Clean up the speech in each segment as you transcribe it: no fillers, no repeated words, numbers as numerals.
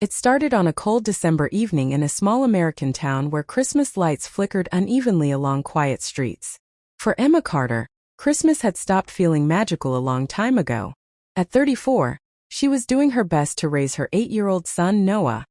It started on a cold December evening in a small American town where Christmas lights flickered unevenly along quiet streets. For Emma Carter, Christmas had stopped feeling magical a long time ago. At 34, she was doing her best to raise her 8-year-old son Noah,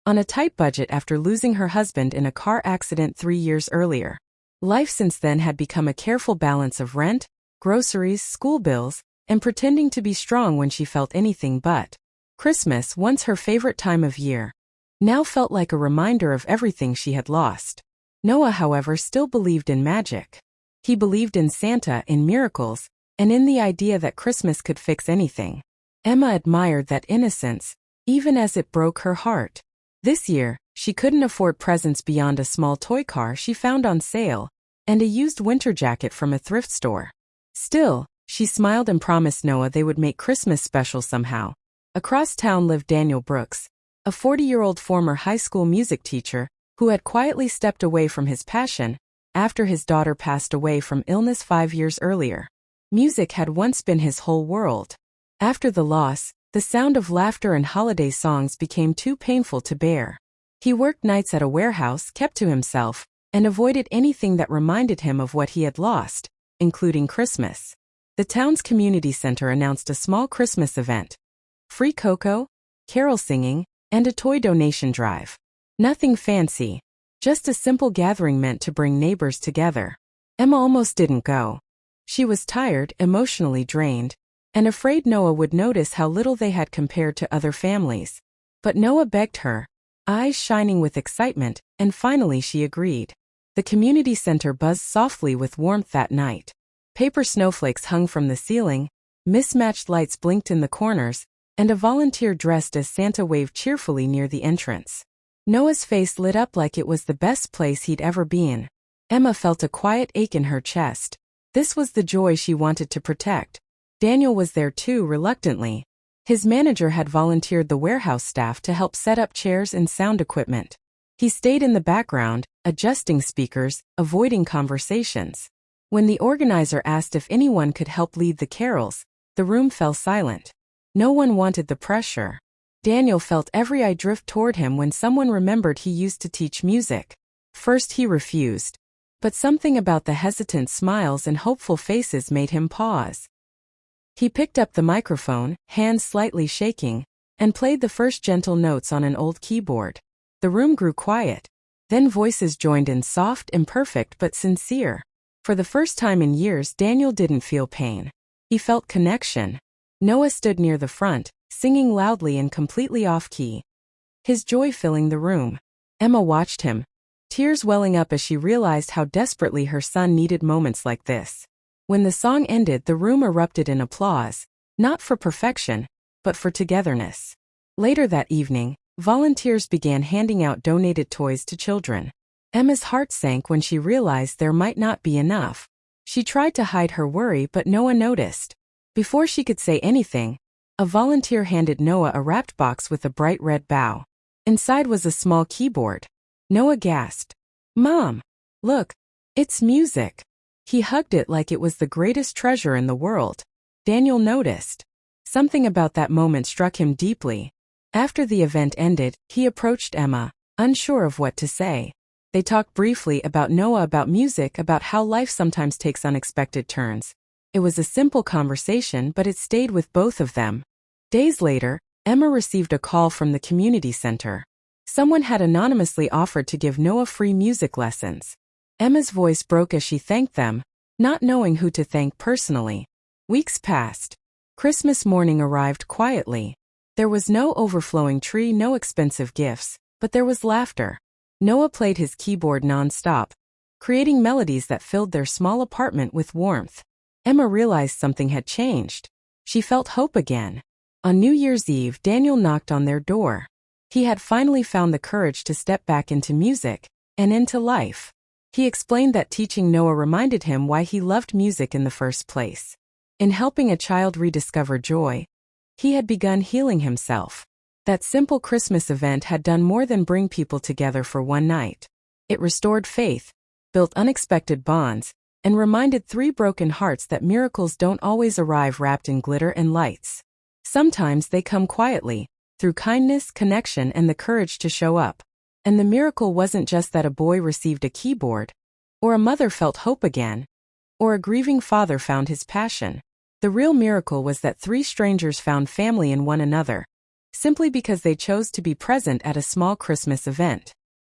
on a tight budget after losing her husband in a car accident 3 years earlier. Life since then had become a careful balance of rent, groceries, school bills, and pretending to be strong when she felt anything but. Christmas, once her favorite time of year, now felt like a reminder of everything she had lost. Noah, however, still believed in magic. He believed in Santa, in miracles, and in the idea that Christmas could fix anything. Emma admired that innocence, even as it broke her heart. This year, she couldn't afford presents beyond a small toy car she found on sale, and a used winter jacket from a thrift store. Still, she smiled and promised Noah they would make Christmas special somehow. Across town lived Daniel Brooks, a 40-year-old former high school music teacher who had quietly stepped away from his passion after his daughter passed away from illness 5 years earlier. Music had once been his whole world. After the loss, the sound of laughter and holiday songs became too painful to bear. He worked nights at a warehouse, kept to himself, and avoided anything that reminded him of what he had lost, including Christmas. The town's community center announced a small Christmas event. Free cocoa, carol singing, and a toy donation drive. Nothing fancy, just a simple gathering meant to bring neighbors together. Emma almost didn't go. She was tired, emotionally drained, and afraid Noah would notice how little they had compared to other families. But Noah begged her, eyes shining with excitement, and finally she agreed. The community center buzzed softly with warmth that night. Paper snowflakes hung from the ceiling, mismatched lights blinked in the corners, and a volunteer dressed as Santa waved cheerfully near the entrance. Noah's face lit up like it was the best place he'd ever been. Emma felt a quiet ache in her chest. This was the joy she wanted to protect. Daniel was there too, reluctantly. His manager had volunteered the warehouse staff to help set up chairs and sound equipment. He stayed in the background, adjusting speakers, avoiding conversations. When the organizer asked if anyone could help lead the carols, the room fell silent. No one wanted the pressure. Daniel felt every eye drift toward him when someone remembered he used to teach music. First he refused, but something about the hesitant smiles and hopeful faces made him pause. He picked up the microphone, hands slightly shaking, and played the first gentle notes on an old keyboard. The room grew quiet. Then voices joined in, soft, imperfect but sincere. For the first time in years, Daniel didn't feel pain. He felt connection. Noah stood near the front, singing loudly and completely off-key, his joy filling the room. Emma watched him, tears welling up as she realized how desperately her son needed moments like this. When the song ended, the room erupted in applause, not for perfection, but for togetherness. Later that evening, volunteers began handing out donated toys to children. Emma's heart sank when she realized there might not be enough. She tried to hide her worry, but Noah noticed. Before she could say anything, a volunteer handed Noah a wrapped box with a bright red bow. Inside was a small keyboard. Noah gasped, "Mom, look, it's music." He hugged it like it was the greatest treasure in the world. Daniel noticed. Something about that moment struck him deeply. After the event ended, he approached Emma, unsure of what to say. They talked briefly about Noah, about music, about how life sometimes takes unexpected turns. It was a simple conversation, but it stayed with both of them. Days later, Emma received a call from the community center. Someone had anonymously offered to give Noah free music lessons. Emma's voice broke as she thanked them, not knowing who to thank personally. Weeks passed. Christmas morning arrived quietly. There was no overflowing tree, no expensive gifts, but there was laughter. Noah played his keyboard non-stop, creating melodies that filled their small apartment with warmth. Emma realized something had changed. She felt hope again. On New Year's Eve, Daniel knocked on their door. He had finally found the courage to step back into music, and into life. He explained that teaching Noah reminded him why he loved music in the first place. In helping a child rediscover joy, he had begun healing himself. That simple Christmas event had done more than bring people together for one night. It restored faith, built unexpected bonds, and reminded 3 broken hearts that miracles don't always arrive wrapped in glitter and lights. Sometimes they come quietly, through kindness, connection, and the courage to show up. And the miracle wasn't just that a boy received a keyboard, or a mother felt hope again, or a grieving father found his passion. The real miracle was that 3 strangers found family in one another, simply because they chose to be present at a small Christmas event.